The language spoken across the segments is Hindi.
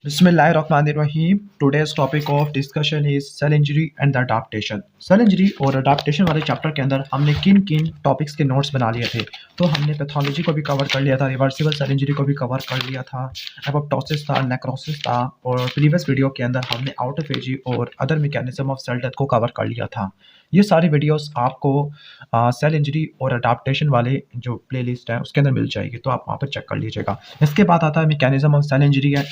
Bismillahirrahmanirrahim. Today's topic of discussion is cell injury and the adaptation. Cell injury और अडाप्टेशन वाले चैप्टर के अंदर हमने किन किन टॉपिक्स के नोट्स बना लिए थे। तो हमने पैथोलॉजी को भी कवर कर लिया था, रिवर्सिबल सेल इंजरी को भी कवर कर लिया था, एपोप्टोसिस था, नेक्रोसिस था, और प्रीवियस वीडियो के अंदर हमने आउटोफेजी और other mechanism of cell death को कवर कर लिया था। ये सारी वीडियोस आपको सेल इंजरी और अडाप्टेशन वाले जो प्लेलिस्ट है उसके अंदर मिल जाएगी, तो आप वहाँ पर चेक कर लीजिएगा। इसके बाद आता है मैकेनिज्म ऑफ सेल इंजरी है।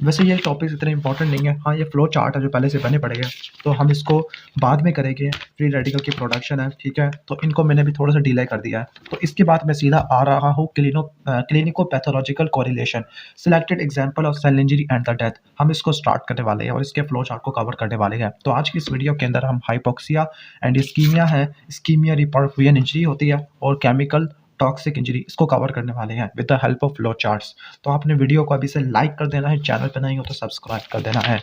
वैसे ये टॉपिक्स इतने इंपॉर्टेंट नहीं है। हाँ, ये फ्लो चार्ट है जो पहले से बने पड़े हैं, तो हम इसको बाद में करेंगे। फ्री रेडिकल की प्रोडक्शन है, ठीक है, तो इनको मैंने भी थोड़ा सा डिले कर दिया है। तो इसके बाद मैं सीधा आ रहा हूँ clinicopathological correlation, selected example of cell injury and the death. हम इसको स्टार्ट करने वाले हैं और इसके फ्लो चार्ट को कवर करने वाले हैं। तो आज की इस वीडियो के अंदर हम हाइपोक्सिया एंड इस्कीमिया है, इस्कीमिया रिपरफ्यूजन इंजरी होती है, और केमिकल टॉक्सिक इंजरी, इसको कवर करने वाले हैं with the help of flow charts. तो आपने वीडियो को अभी से लाइक कर देना है, चैनल पे नहीं हो तो सब्सक्राइब कर देना है।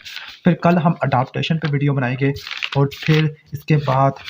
फिर कल हम अडाप्टेशन पे वीडियो बनाएंगे, और फिर इसके बाद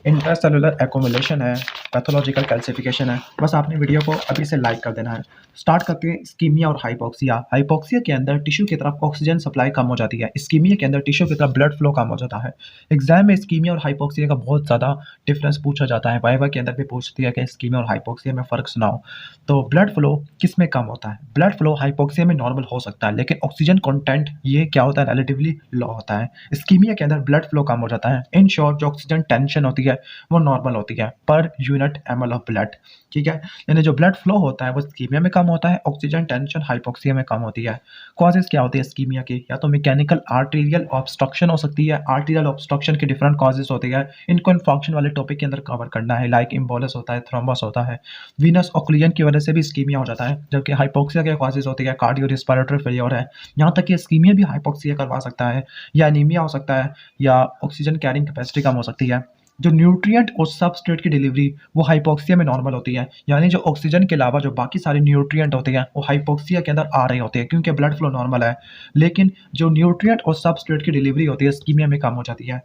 इंट्रासेलुलर एक्युमुलेशन है, पैथोलॉजिकल कैल्सिफिकेशन है। बस आपने वीडियो को अभी से लाइक कर देना है। स्टार्ट करते हैं इस्कीमिया और हाइपोक्सिया। हाइपोक्सिया के अंदर टिश्यू की तरफ ऑक्सीजन सप्लाई कम हो जाती है, इस्कीमिया के अंदर टिश्यू की तरफ ब्लड फ्लो कम हो जाता है। एग्जाम में इस्कीमिया और हाइपोक्सिया का बहुत ज़्यादा डिफरेंस पूछा जाता है, वाइवा के अंदर भी पूछती है कि इस्कीमिया और हाइपोक्सिया में फ़र्क सुनाओ। तो ब्लड फ्लो किस में कम होता है? ब्लड फ्लो हाइपोक्सिया में नॉर्मल हो सकता है, लेकिन ऑक्सीजन कंटेंट ये क्या होता है, रिलेटिवली लो होता है। इस्कीमिया के अंदर ब्लड फ्लो कम हो जाता है। इन शॉर्ट, जो ऑक्सीजन टेंशन होती है वो नॉर्मल होती है per unit ml of blood, ठीक है। यानी जो ब्लड फ्लो होता है वो इस्कीमिया में कम होता है, ऑक्सीजन टेंशन हाइपोक्सिया में कम होती है। कॉजेज क्या होती है इस्कीमिया की? या तो मैकेनिकल आर्टेरियल ऑब्स्ट्रक्शन हो सकती है। आर्टेरियल ऑब्स्ट्रक्शन की डिफरेंट कॉजेज होती है, इनको इन्फॉक्शन वाले टॉपिक के अंदर कवर करना है। लाइक इम्बोलस होता है, थ्रोम्बस होता है, वीनस ऑक्लूजन की वजह से भी इस्कीमिया हो जाता है। जबकि हाइपोक्सिया के कॉजेज होती है कार्डियो रिस्पिरेटरी फेलियर है। यहाँ तक कि इस्कीमिया भी हाइपोक्सिया करवा सकता है, या एनीमिया हो सकता है, या ऑक्सीजन कैरिंग कैपेसिटी कम हो सकती है। जो न्यूट्रिएंट और सबस्ट्रेट की डिलीवरी वो हाइपोक्सिया में नॉर्मल होती है। यानी जो ऑक्सीजन के अलावा जो बाकी सारे न्यूट्रिएंट होते हैं वो हाइपोक्सिया के अंदर आ रहे होते हैं, क्योंकि ब्लड फ्लो नॉर्मल है। लेकिन जो न्यूट्रिएंट और सबस्ट्रेट की डिलीवरी होती है इस्कीमिया में कम हो जाती है।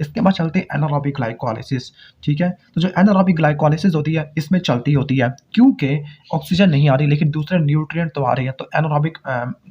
इसके बाद चलते हैं एनारोबिक ग्लाइकोलाइसिस, ठीक है। तो जो एनारोबिक ग्लाइकोलाइसिस होती है इसमें चलती होती है, क्योंकि ऑक्सीजन नहीं आ रही लेकिन दूसरे न्यूट्रिएंट तो आ रही है। तो एनारोबिक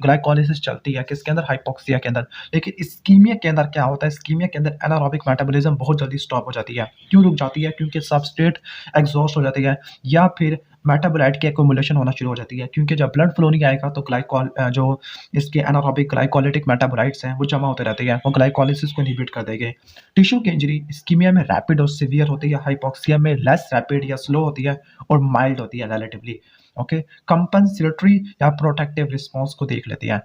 ग्लाइकोलाइसिस चलती है किसके अंदर? हाइपोक्सिया के अंदर। लेकिन इस्कीमिया के अंदर क्या होता है? इस्कीमिया के अंदर एनारोबिक मेटाबॉलिज्म बहुत जल्दी स्टॉप हो जाती है। क्यों रुक जाती है? क्योंकि सबस्ट्रेट एग्जॉस्ट हो जाती है, या फिर मेटाबोलाइट की एक्युमुलेशन होना शुरू हो जाती है। क्योंकि जब ब्लड फ्लो नहीं आएगा तो जो इसके एनारोबिक ग्लाइकोलिटिक मेटाबोलाइट्स हैं वो जमा होते रहते हैं, वो ग्लाइकोलाइसिस को इनहिबिट कर देंगे। टिश्यू की इंजरी इस्कीमिया में रैपिड और सीवियर होती है, हाइपोक्सिया में लेस रैपिड या स्लो होती है और माइल्ड होती है रिलेटिवली। ओके, कंपनसेटरी या प्रोटेक्टिव रिस्पॉन्स को देख लेते हैं।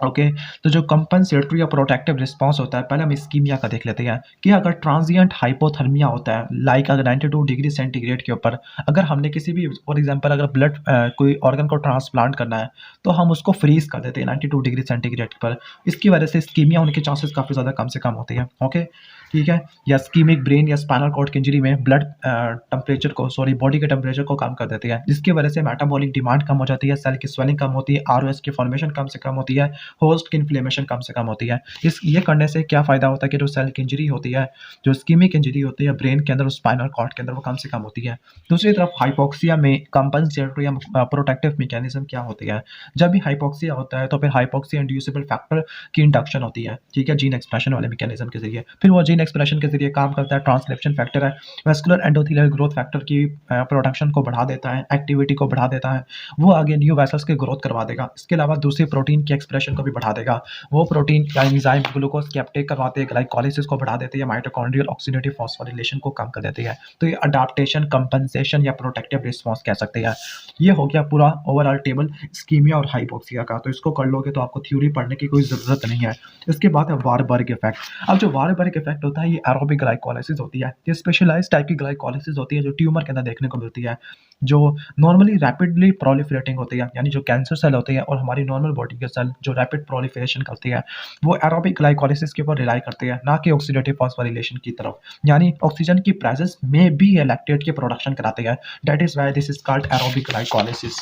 ओके, तो जो कंपनसेटरी या प्रोटेक्टिव रिस्पांस होता है, पहले हम इस्कीमिया का देख लेते हैं कि अगर ट्रांजिएंट हाइपोथर्मिया होता है, लाइक अगर 92 डिग्री सेंटीग्रेड के ऊपर अगर हमने किसी भी फॉर एग्जांपल अगर ब्लड कोई ऑर्गन को ट्रांसप्लांट करना है तो हम उसको फ्रीज कर देते हैं 92 डिग्री सेंटीग्रेड पर। इसकी वजह से इस्कीमिया होने के चांसेस काफ़ी ज़्यादा कम से कम होते हैं। ओके, ठीक है। या स्कीमिक ब्रेन या स्पाइनल कॉर्ड की इंजरी में ब्लड टेम्परेचर को बॉडी के टेम्परेचर को कम कर देती है, जिसकी वजह से मेटाबॉलिक डिमांड कम हो जाती है, सेल की स्वेलिंग कम होती है, आरओएस की फॉर्मेशन कम से कम होती है, होस्ट की इन्फ्लेमेशन कम से कम होती है। ये करने से क्या फ़ायदा होता है कि जो सेल की इंजरी होती है, जो स्कीमिक इंजरी होती है ब्रेन के अंदर, स्पाइनल कॉर्ड के अंदर, वो कम से कम होती है। दूसरी तरफ हाइपोक्सिया में कंपनसेटरी या प्रोटेक्टिव मैकेनिज्म क्या होती है? जब भी हाइपोक्सिया होता है तो फिर हाइपोक्सिया इंड्यूसिबल फैक्टर की इंडक्शन होती है, ठीक है, जीन एक्सप्रेशन वाले मैकेनिज्म के जरिए। फिर वो जीन एक्सप्रेशन के जरिए काम करता है, ट्रांसक्रिप्शन फैक्टर है, वेस्कुलर एंडोथेलियल ग्रोथ फैक्टर की प्रोडक्शन को बढ़ा देता है, एक्टिविटी को बढ़ा देता है, वो आगे न्यू वेसल्स की ग्रोथ करवा देगा। इसके अलावा दूसरी प्रोटीन की एक्सप्रेशन को भी बढ़ा देगा। वो प्रोटीन या एंजाइम ग्लूकोज की अपटेक करवाते हैं, ग्लाइकोलाइसिस को बढ़ा देते हैं, माइटोकॉन्ड्रियल ऑक्सीडेटिव फॉस्फोरिलेशन को कम कर देते हैं। तो ये अडाप्टेशन, कंपनसेशन या प्रोटेक्टिव रिस्पॉन्स कह सकते हैं। ये हो गया पूरा ओवरऑल टेबल इस्कीमिया और हाइपोक्सिया का। तो इसको कर लोगे तो आपको थ्योरी पढ़ने की कोई ज़रूरत नहीं है। इसके बाद है वारबर्ग इफेक्ट। अब जो वारबर्ग इफेक्ट होता है ये एरोबिक ग्लाइकोलाइसिस होती है। ये स्पेशलाइज्ड टाइप की ग्लाइकोलाइसिस होती है जो ट्यूमर के अंदर देखने को मिलती है, जो नॉर्मली रैपिडली प्रोलिफरेटिंग होती है। यानी जो कैंसर सेल होती है और हमारी नॉर्मल बॉडी के सेल जो रैपिड प्रोलिफरेशन करती है वो एरोबिक ग्लाइकोलाइसिस के ऊपर रिलाई करते हैं, ना कि ऑक्सीडेटिव फॉस्फोरिलेशन की तरफ। यानी ऑक्सीजन की प्रेजेंस में भी ये लैक्टेट की प्रोडक्शन कराते हैं। That is why this is called aerobic glycolysis.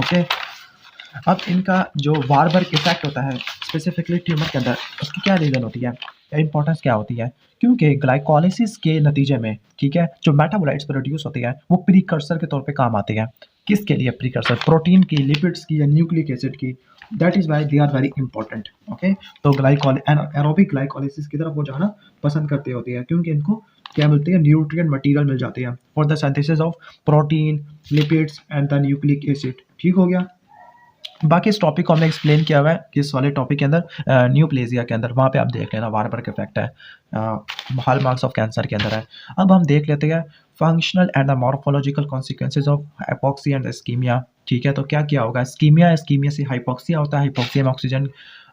Okay, अब इनका जो वारबर्ग इफेक्ट होता है स्पेसिफिकली ट्यूमर के अंदर, उसकी क्या रीज़न होती है या इंपॉर्टेंस क्या होती है? क्योंकि ग्लाइकोलाइसिस के नतीजे में, ठीक है, जो मेटाबोलाइट्स प्रोड्यूस होते हैं वो प्रीकर्सर के तौर पे काम आते हैं। किसके लिए प्रीकर्सर? प्रोटीन की, लिपिड्स की या न्यूक्लिक एसिड की। That is why they are very important. Okay, तो ग्लाइकोल एरोबिक ग्लाइकोलिसिस की तरफ वो जाना पसंद करते होती है क्योंकि इनको क्या मिलती है, न्यूट्रिएंट मटेरियल मिल जाती है for the synthesis of protein, lipids and the nucleic acid. ठीक हो गया। बाकी इस टॉपिक को हमने एक्सप्लेन किया हुआ है कि इस वाले टॉपिक के अंदर न्यूप्लेजिया के अंदर, वहाँ पे आप देख लेना वारबर्ग इफेक्ट है, हॉल मार्क्स ऑफ कैंसर के अंदर है। अब हम देख लेते हैं functional and the morphological consequences of hypoxia and ischemia. ठीक है, तो क्या क्या होगा, इस्कीमिया से हाइपोक्सिया होता है, हाइपोक्सिया में ऑक्सीजन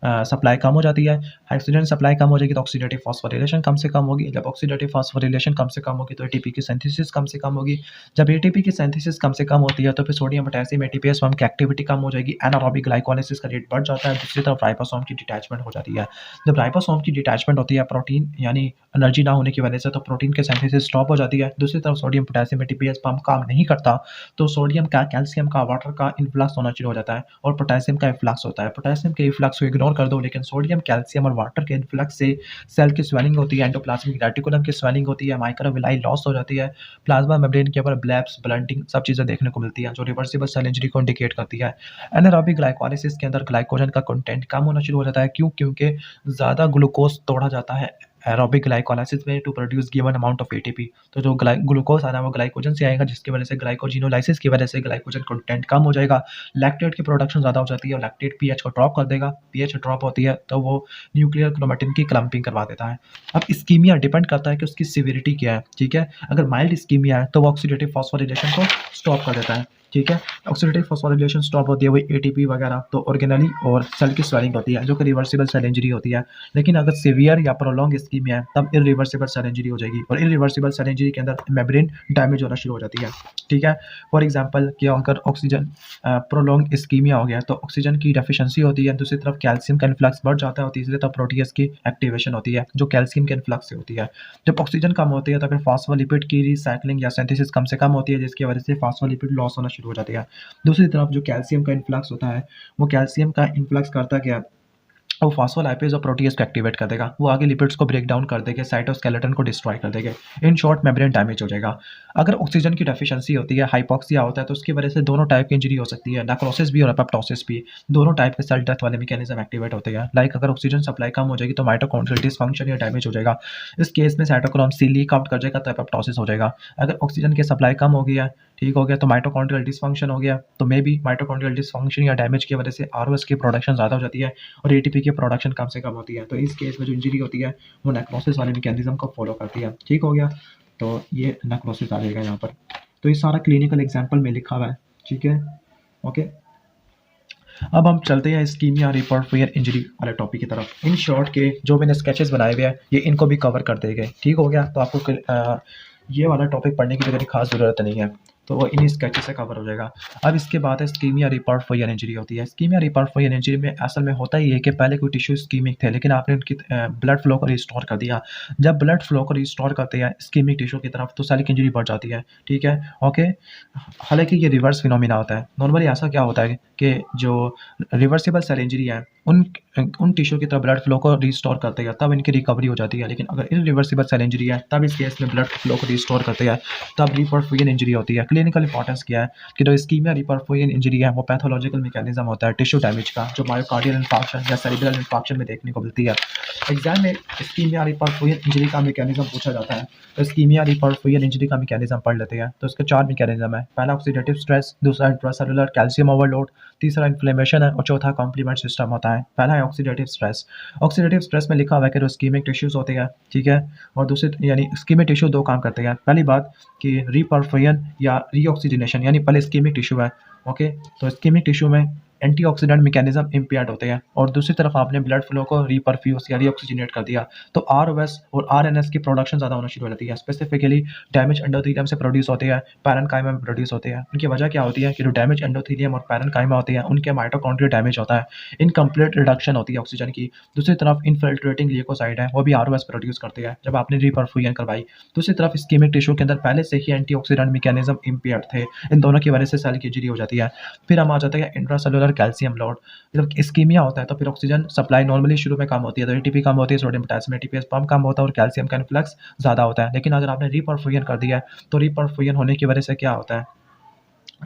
सप्लाई कम हो जाती है, ऑक्सीजन सप्लाई कम हो जाएगी तो ऑक्सीडेटिव फॉस्फोरिलेशन कम से कम होगी, जब ऑक्सीडेटिव फॉस्फोरिलेशन कम से कम होगी तो एटीपी की सिंथेसिस कम से कम होगी, जब एटीपी की सिंथेसिस कम से कम होती है तो फिर सोडियम पोटेशियम एटीपीएस फॉर्म की एक्टिविटी कम हो जाएगी, एनारोबिक ग्लाइकोलाइसिस का रेट बढ़ जाता है, दूसरी तरफ राइबोसोम की डिटैचमेंट हो जाती है। जब राइबोसोम की डिटैचमेंट होती है प्रोटीन यानी एनर्जी ना होने की वजह से, तो प्रोटीन के सिंथेसिस स्टॉप हो जाती है, दूसरी तरफ सोडियम पोटेशियम एटीपीएस पंप काम नहीं करता तो सोडियम का, कैल्शियम का, वाटर का इन्फ्लक्स होना शुरू हो जाता है और पोटेशियम का इन्फ्लक्स होता है। पोटेशियम के इन्फ्लक्स को इग्नोर कर दो, लेकिन सोडियम, कैल्शियम और वाटर के इन्फ्लक्स से सेल की स्वेलिंग होती है, एंडोप्लाज्मिक रेटिकुलम की स्वेलिंग होती है, माइक्रोविलाई लॉस हो जाती है, प्लाज्मा मेम्ब्रेन के ऊपर ब्लैब्स, ब्लंटिंग सब चीज़ें देखने को मिलती हैं जो रिवर्सिबल सेल इंजरी को इंडिकेट करती है। एनारोबिक ग्लाइकोलाइसिस के अंदर ग्लाइकोजन का कंटेंट कम होना शुरू हो जाता है, क्यों? क्योंकि ज़्यादा ग्लूकोज तोड़ा जाता है एरोबिक ग्लाइकोलाइसिस में to produce given amount of ATP. तो जो ग्लूकोज आ रहा है वो ग्लाइकोजन से आएगा, जिसकी वजह से ग्लाइकोजिनोलाइसिस की वजह से ग्लाइकोजन कंटेंट कम हो जाएगा, लैक्टेट की प्रोडक्शन ज़्यादा हो जाती है और लैक्टेट पीएच को ड्रॉप कर देगा, पीएच ड्रॉप होती है तो वो न्यूक्लियर क्रोमेटिन की क्लम्पिंग करवा देता है। अब इस्कीमिया डिपेंड करता है कि उसकी सिविरिटी क्या है। ठीक है, अगर माइल्ड इस्कीमिया है तो वो ऑक्सीडेटिव फॉस्फोरिलेशन को स्टॉप कर देता है। ठीक है, ऑक्सीडेटिव फॉस्फोरिलेशन स्टॉप होती है वही एटीपी वगैरह, तो ऑर्गेनली और सेल की स्वेलिंग होती है जो कि रिवर्सिबल सेल इंजरी होती है। लेकिन अगर सीवियर या प्रोलॉन्ग इस्कीमिया है तब इरिवर्सिबल सेल इंजरी हो जाएगी और इरिवर्सिबल सेल इंजरी के अंदर मेम्ब्रेन डैमेज होना शुरू हो जाती है। ठीक है, फॉर एग्जांपल कि अगर ऑक्सीजन प्रोलॉन्ग इस्कीमिया हो गया तो ऑक्सीजन की डेफिशिएंसी होती है, दूसरी तरफ कैल्शियम का इन्फ्लक्स बढ़ जाता है और तीसरी तरफ प्रोटीएस की एक्टिवेशन होती है जो कैल्शियम के इन्फ्लक्स से होती है। जब ऑक्सीजन कम होती है तो फिर फॉस्फोलिपिड की रिसाइक्लिंग या सिंथेसिस कम से कम होती है, जिसकी वजह से फॉस्फोलिपिड लॉस होना शुरू हो जाती है। दूसरी तरफ जो कैल्शियम का इन्फ्लक्स होता है, वो कैल्शियम का इन्फ्लक्स करता क्या है, वो फॉस्फोलाइपेज और प्रोटीएस को एक्टिवेट कर देगा, वो आगे लिपिड्स को ब्रेक डाउन कर देगा, साइटोस्केलेटन को डिस्ट्रॉय कर देगा। इन शॉर्ट मेम्ब्रेन डैमेज हो जाएगा। अगर ऑक्सीजन की डेफिशिएंसी होती है, हाइपोक्सिया होता है, तो उसकी वजह से दोनों टाइप की इंजरी हो सकती है, नेक्रोसिस भी और एपोप्टोसिस भी। दोनों टाइप के सेल डेथ वाले मैकेनिज्म एक्टिवेट होते हैं। लाइक अगर ऑक्सीजन सप्लाई कम हो जाएगी तो माइटोकॉन्ड्रियल डिसफंक्शन या डैमेज हो जाएगा, इस केस में साइटोक्रोम सी लीक आउट कर जाएगा तो एपोप्टोसिस हो जाएगा। अगर ऑक्सीजन की सप्लाई कम हो गई है, ठीक हो गया, तो माइटोकॉन्ड्रियल डिसफंक्शन हो गया, तो मे बी माइटोकॉन्ड्रियल डिसफंक्शन या डैमेज की वजह से आरओएस की प्रोडक्शन ज़्यादा हो जाती है और एटीपी की प्रोडक्शन कम से कम होती है। तो इस केस में जो इंजरी होती है वो नेक्रोसिस वाले मैकेनिज्म को फॉलो करती है। ठीक हो गया, तो ये नेक्रोसिस आ जाएगा यहाँ पर। तो ये सारा क्लिनिकल एग्जाम्पल में लिखा हुआ है। ठीक है, ओके। अब हम चलते हैं इस्कीमिया रिपर्फियर इंजरी वाले टॉपिक की तरफ। इन शॉर्ट के जो मैंने स्केचेस बनाए हुए हैं ये इनको भी कवर कर देंगे। ठीक हो गया, तो आपको ये वाला टॉपिक पढ़ने की मेरी खास ज़रूरत नहीं है, तो वो इन्हीं स्केचेस से कवर हो जाएगा। अब इसके बाद है इस्कीमिया रिपर्फियर इंजरी होती है। इस्कीमिया रिपर्फियर इंजरी में असल में होता ही है कि पहले कोई टिश्यू इस्कीमिक थे लेकिन आपने उनकी ब्लड फ्लो को रिस्टोर कर दिया। जब ब्लड फ्लो को रिस्टोर करते हैं इस्कीमिक टिश्यू की तरफ तो सेल की इंजरी बढ़ जाती है। ठीक है, ओके। हालांकि ये रिवर्स फिनोमिना होता है। नॉर्मली ऐसा क्या होता है कि जो रिवर्सिबल सेल इंजरी है उन टिश्यू की तरफ ब्लड फ्लो को रिस्टोर करते हैं तब इनकी रिकवरी हो जाती है, लेकिन अगर इरिवर्सिबल सेल इंजरी है तब इस केस में ब्लड फ्लो को रिस्टोर करते हैं तब रिपर्फियर इंजरी होती है। क्लिनिकल इंपॉर्टेंस क्या है कि जो इस्कीमिया रिपर्फियर इंजरी है वो पैथोलॉजिकल मैकेनिज्म होता है टिश्यू डैमेज का, जो मायोकार्डियल इंफार्क्शन या सेरिब्रल इंफार्क्शन में देखने को मिलती है। एग्जाम में इस्कीमिया रिपर्फियर इंजरी का मैकेनिज्म पूछा जाता है, तो इस्कीमिया रिपर्फियर इंजरी का मैकेनिज्म पढ़ लेते हैं। तो इसके 4 मैकेनिज्म है। पहला ऑक्सीडेटिव स्ट्रेस, दूसरा इंट्रासेलुलर कैल्शियम ओवरलोड, तीसरा इन्फ्लेमेशन है और चौथा कॉम्प्लीमेंट सिस्टम होता है। पहला है ऑक्सीडेटिव स्ट्रेस। ऑक्सीडेटिव स्ट्रेस में लिखा हुआ है कि जो इस्कीमिक टिश्यूज होते हैं, ठीक है, और दूसरे यानी इस्कीमिक टिश्यू 2 काम करते हैं। पहली बात कि रीपर्फियन या रीऑक्सीजनेशन, यानी पहले इस्कीमिक टिश्यू है, ओके, तो इस्कीमिक टिश्यू में एंटीऑक्सीडेंट मैकेनिज्म इम्पेयर्ड होते हैं और दूसरी तरफ आपने ब्लड फ्लो को रीपरफ्यूज या रीऑक्सीजनेट कर दिया तो आरओएस और आरएनएस की प्रोडक्शन ज़्यादा होना शुरू हो जाती है। स्पेसिफिकली डैमेज एंडोथेलियम से प्रोड्यूस होते हैं, पैरेन्काइमा में प्रोड्यूस होते हैं। उनकी वजह क्या होती है कि जो डैमेज एंडोथेलियम और पैरेन्काइमा होते हैं उनके माइटोकॉन्ड्रिया डैमेज होता है, इनकम्प्लीट रिडक्शन होती है ऑक्सीजन की। दूसरी तरफ इनफिल्ट्रेटिंग ल्यूकोसाइड है, वो भी आरओएस प्रोड्यूस करते हैं जब आपने रीपरफ्यूजन करवाई। दूसरी तरफ इस्कीमिक टिश्यू के अंदर पहले से ही एंटीऑक्सीडेंट मैकेनिज्म इम्पेयर्ड थे, इन दोनों की वजह से सेल की इंजरी हो जाती है। फिर हम आ जाते हैं इंट्रासेलुलर कैल्शियम लोड। जब इस्कीमिया होता है तो फिर ऑक्सीजन सप्लाई नॉर्मली शुरू में कम होती है, तो एटीपी कम होती है, सोडियम पोटेशियम एटीपीएस पंप कम होता है और कैल्शियम का इन्फ्लक्स ज़्यादा होता है। लेकिन अगर आपने रीपरफ्यूजन कर दिया है तो रीपरफ्यूजन होने की वजह से क्या होता है,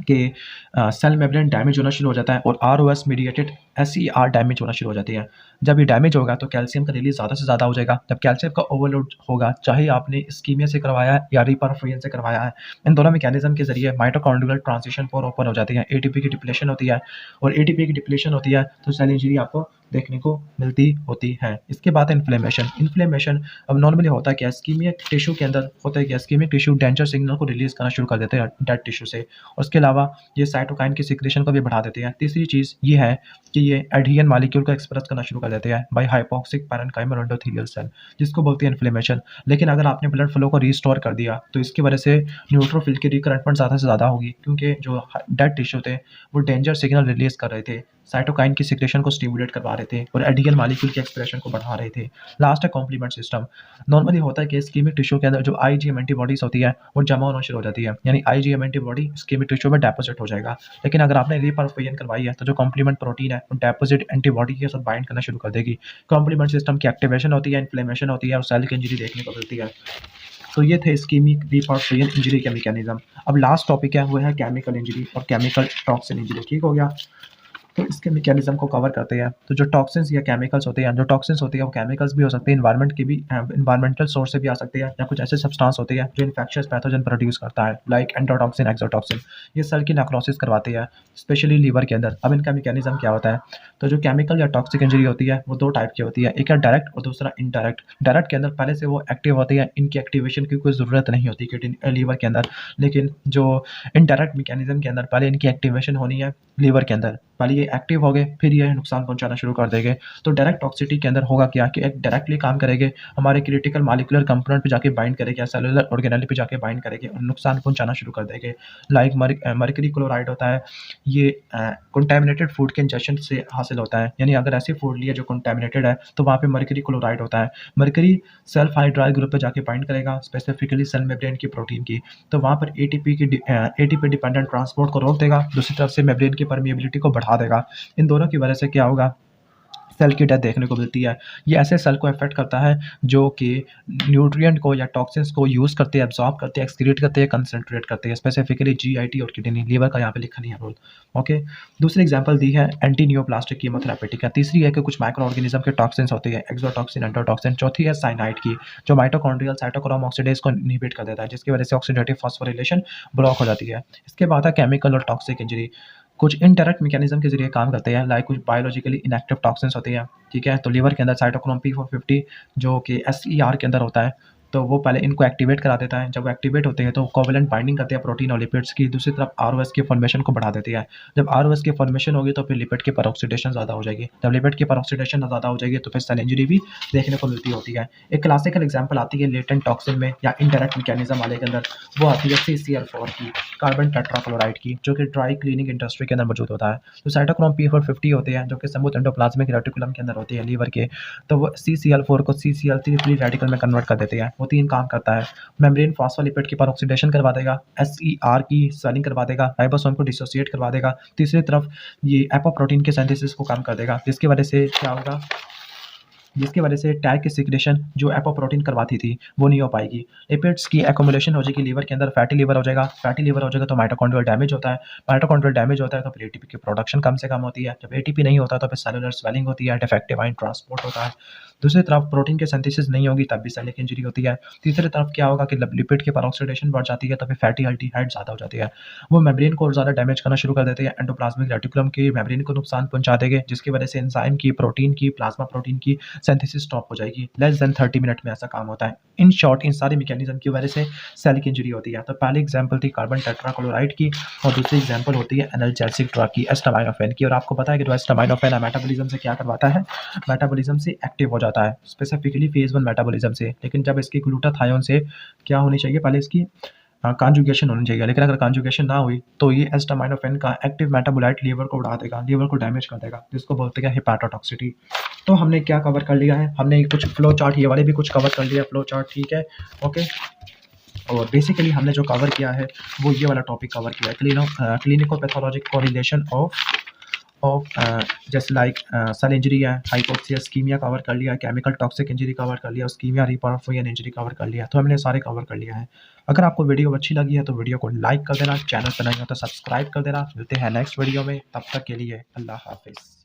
कि सेल मेम्ब्रेन डैमेज होना शुरू हो जाता है और आरओएस मीडिएटेड एसईआर डैमेज होना शुरू हो जाती है। जब ये डैमेज होगा तो कैल्शियम का रिलीज ज़्यादा से ज़्यादा हो जाएगा। जब कैल्शियम का ओवरलोड होगा, चाहे आपने इस्कीमिया से करवाया है या रिपरफ्यूजन से करवाया है, इन दोनों मैकेनिज्म के जरिए माइटोकॉन्ड्रियल ट्रांजिशन पर ओपन हो जाती है, एटीपी की डिप्लेशन होती है और एटीपी की डिप्लेशन होती है तो सेल इंजरी आपको देखने को मिलती होती है। इसके बाद इन्फ्लेमेशन। इन्फ्लेमेशन अब नॉर्मली होता है क्या, इस्कीमिक टिश्यू के अंदर होता है क्या, इस्कीमिक टिश्यू डेंजर सिग्नल को रिलीज करना शुरू कर देते हैं डेड टिश्यू से, और उसके अलावा ये साइटोकाइन की सिक्रेशन को भी बढ़ा देती है। तीसरी चीज़ ये है कि ये एडहियन मॉलिक्यूल को एक्सप्रेस करना शुरू कर देते हैं by hypoxic parenchymal endothelial cell, जिसको बोलते हैं इन्फ्लेमेशन। लेकिन अगर आपने ब्लड फ्लो को रिस्टोर कर दिया तो इसकी वजह से न्यूट्रोफिल की रिक्रूटमेंट ज़्यादा से ज़्यादा होगी, क्योंकि जो डेड टिश्यू थे वो डेंजर सिग्नल रिलीज कर रहे थे, साइटोकाइन की सिक्रेशन को स्टिमुलेट करवा रहे थे और एडहियन मॉलिक्यूल की एक्सप्रेशन को बढ़ा रहे थे। लास्ट है कॉम्प्लीमेंट सिस्टम। नॉर्मली होता है कि इस्कीमिक टिश्यू के अंदर जो आईजीएम एंटीबॉडीज होती है वो जमा होना शुरू हो जाती है, यानी आईजीएम एंटीबॉडी इस्कीमिक टिश्यू में डेपोजिट हो जाएगा। लेकिन अगर आपने रिपरफ्यूजन करवाई है तो जो कॉम्प्लीमेंट प्रोटीन है वो डेपोजिट एंटीबॉडी के साथ बाइंड करना शुरू कर देगी। कॉम्प्लीमेंट सिस्टम की एक्टिवेशन होती है, इन्फ्लेमेशन होती है और सेल की इंजरी देखने को मिलती है। तो ये थे इस्कीमिक रिपरफ्यूजन इंजरी के मैकेनिज्म। अब लास्ट टॉपिक है वो है केमिकल इंजरी और केमिकल टॉक्सिन इंजरी। ठीक हो गया, तो इसके मैकेनिज्म को कवर करते हैं। तो जो टॉक्सिन्स या केमिकल्स होते हैं, जो टॉक्सिन्स होती है वो केमिकल्स भी हो सकते हैं, इन्वायरमेंट के भी इन्वायरमेंटल सोर्स से भी आ सकते हैं, या कुछ ऐसे सब्सटेंस होते हैं जो इन्फेक्शियस पैथोजन प्रोड्यूस करता है, लाइक एंडोटॉक्सिन, एक्सोटॉक्सिन। ये सेल की नेक्रोसिस करवाते हैं, स्पेशली लीवर के अंदर। अब इनका मैकेनिज्म क्या होता है, तो जो केमिकल या टॉक्सिक इंजरी होती है वो दो टाइप की होती है, एक है डायरेक्ट और दूसरा इनडायरेक्ट। डायरेक्ट के अंदर पहले से वो एक्टिव होती है, इनकी एक्टिवेशन की कोई ज़रूरत नहीं होती लीवर के अंदर। लेकिन जो इनडायरेक्ट मैकेनिज्म के अंदर पहले इनकी एक्टिवेशन होनी है लीवर के अंदर, पहले ये एक्टिव हो गए फिर ये नुकसान पहुंचाना शुरू कर देंगे। तो डायरेक्ट टॉक्सिटी के अंदर होगा क्या कि एक डायरेक्टली काम करेंगे, हमारे क्रिटिकल मॉलिक्यूलर कंपोनेंट पे जाके बाइंड करेंगे या सेलुलर ऑर्गेनेल पे जाके बाइंड करेंगे और नुकसान पहुंचाना शुरू कर देंगे। लाइक मर्करी क्लोराइड होता है, ये कंटेमिनेटेड फूड के इंजेक्शन से हासिल होता है, यानी अगर ऐसी फूड लिया जो कंटेमिनेटेड है तो वहाँ पे मर्करी क्लोराइड होता है। मर्करी सेल्फ हाइड्राइल ग्रुप पे जाके बाइंड करेगा, स्पेसिफिकली सेल मेम्ब्रेन की प्रोटीन की, तो वहाँ पर एटीपी डिपेंडेंट ट्रांसपोर्ट को रोक देगा, दूसरी तरफ से मेम्ब्रेन की परमिएबिलिटी को बढ़ा देगा। इन दोनों की वजह से क्या होगा, सेल की डेथ देखने को मिलती है। ये ऐसे सेल को अफेक्ट करता है जो कि न्यूट्रिएंट को या टॉक्सिन्स को यूज़ करते हैं, एब्जॉर्ब करते हैं, एक्सक्रीट करते हैं, कंसंट्रेट करते हैं, स्पेसिफिकली जीआईटी और किडनी, लीवर का यहाँ पे लिखा नहीं है रोल। ओके, दूसरी एग्जांपल दी है एंटी नियोप्लास्टिक कीमोथेरेपेटिक का। तीसरी है कि कुछ माइक्रो ऑर्गेनिज्म के टॉक्सिन्स होते हैं, एक्सोटॉक्सिन, एंडोटॉक्सिन। चौथी है साइनाइड की, जो माइटोकॉन्ड्रियल साइटोक्रोम ऑक्सीडेज को इनहिबिट कर देता है, जिसकी वजह से ऑक्सीडेटिव फॉस्फोरिलेशन ब्लॉक हो जाती है। इसके बाद है केमिकल और टॉक्सिक इंजरी। कुछ इनडायरेक्ट मैकेनिज्म के जरिए काम करते हैं, लाइक कुछ बायोलॉजिकली इनएक्टिव टॉक्सिन्स होते हैं। ठीक है, तो लीवर के अंदर साइटोक्रोम P450 जो कि एसईआर के अंदर होता है, तो वो पहले इनको एक्टिवेट करा देता है। जब वो एक्टिवेट होते हैं तो कोवेलेंट बाइंडिंग करते हैं प्रोटीन और लिपिड्स की। दूसरी तरफ आरओएस की फॉर्मेशन को बढ़ा देती है। जब आरओएस की फॉर्मेशन होगी तो फिर लिपिड की परऑक्सीडेशन ज़्यादा हो जाएगी। जब लिपिड की परऑक्सीडेशन ज़्यादा हो जाएगी तो फिर सेल इंजरी भी देखने को मिलती होती है। एक क्लासिकल एग्जाम्पल आती है लेटेंट टॉक्सिन में या इनडायरेक्ट मैकेनिज्म वाले के अंदर, वो आती है CCl4 की, कार्बन टेट्राक्लोराइड की, जो कि ड्राई क्लीनिंग इंडस्ट्री के अंदर मौजूद होता है। तो साइटोक्रोम P450 होते हैं जो कि स्मूथ एंडोप्लाज्मिक रेटिकुलम के अंदर होती है लीवर के, तो वो CCl4 को CCl3 फ्री रेडिकल में कन्वर्ट कर देते हैं। वो तीन काम करता है, मेम्ब्रेन फॉस्फोलिपिड की परऑक्सीडेशन करवा देगा, एसईआर की स्वेलिंग करवा देगा, राइबोसोम को डिसोसिएट करवा देगा, तीसरी तरफ ये एपोप्रोटीन के सिंथेसिस को काम कर देगा, जिसकी वजह से क्या होगा, जिसकी वजह से टैग की सिक्रेशन जो एपोप्रोटीन करवाती थी वो नहीं हो पाएगी। लिपिड्स की एक्युमुलेशन हो जाएगी लीवर के अंदर, फैटी लिवर हो जाएगा। फैटी लिवर हो जाएगा तो माइटोकॉन्ड्रियल डैमेज होता है। माइटोकॉन्ड्रियल डैमेज होता है तो फिर एटीपी की प्रोडक्शन कम से कम होती है। जब एटीपी नहीं होता तो फिर सेलुलर स्वेलिंग होती है, डिफेक्टिव आयन ट्रांसपोर्ट होता है। दूसरी तरफ प्रोटीन के सिंथेसिस नहीं होगी तब भी सेल की इंजरी होती है। तीसरी तरफ क्या होगा कि लिपिड की परऑक्सीडेशन बढ़ जाती है तो फिर फैटी एल्डिहाइड ज़्यादा हो जाती है, वो मेम्ब्रेन को और ज़्यादा डैमेज करना शुरू कर देते हैं, एंडोप्लाज्मिक रेटिकुलम की मेम्ब्रेन को नुकसान पहुंचा देंगे, जिसकी वजह से एंजाइम की, प्रोटीन की, प्लाज्मा प्रोटीन की सिंथेसिस स्टॉप हो जाएगी। लेस देन 30 मिनट में ऐसा काम होता है। इन शॉर्ट इन सारे मैकेनिज्म की वजह से सेल की इंजरी होती है। तो पहली एग्जांपल थी कार्बन टेट्राक्लोराइड की और दूसरी एग्जांपल होती है एनाल्जेसिक ड्रग की, एस्टामाइनोफेन की। और आपको पता है कि जो एस्टामाइनोफेन है मेटाबॉलिज्म से क्या करवाता है, मेटाबॉलिज्म से एक्टिव हो जाता है, स्पेसिफिकली फेज 1 मेटाबॉलिज्म से। लेकिन जब इसकी ग्लूटाथायोन से क्या होनी चाहिए, पहले इसकी कॉन्जुगेशन होनी चाहिए, लेकिन अगर कॉन्जुगेशन ना हुई तो ये एस्टामाइनोफेन का एक्टिव मेटाबोलाइट लीवर को उड़ा देगा, लीवर को डैमेज कर देगा, जिसको बोलते हैं हेपाटोटॉक्सिटी। तो हमने क्या कवर कर लिया है, हमने कुछ फ्लो चार्ट ये वाले भी कुछ कवर कर लिया फ्लो चार्ट। ठीक है, ओके। और बेसिकली हमने जो कवर किया है वो ये वाला टॉपिक कवर किया है, clinico pathologic correlation of of जैसे लाइक सेल इंजरी है, हाइपोक्सिया, इस्कीमिया कवर कर लिया, केमिकल टॉक्सिक इंजरी कवर कर लिया, इस्कीमिया रिपरफ्यूजन इंजरी कवर कर लिया। तो हमने सारे कवर कर लिया है। अगर आपको वीडियो अच्छी लगी है तो वीडियो को लाइक कर देना, चैनल पर नए हो तो सब्सक्राइब कर देना। मिलते हैं नेक्स्ट वीडियो में, तब तक के लिए अल्लाह हाफ़िज़।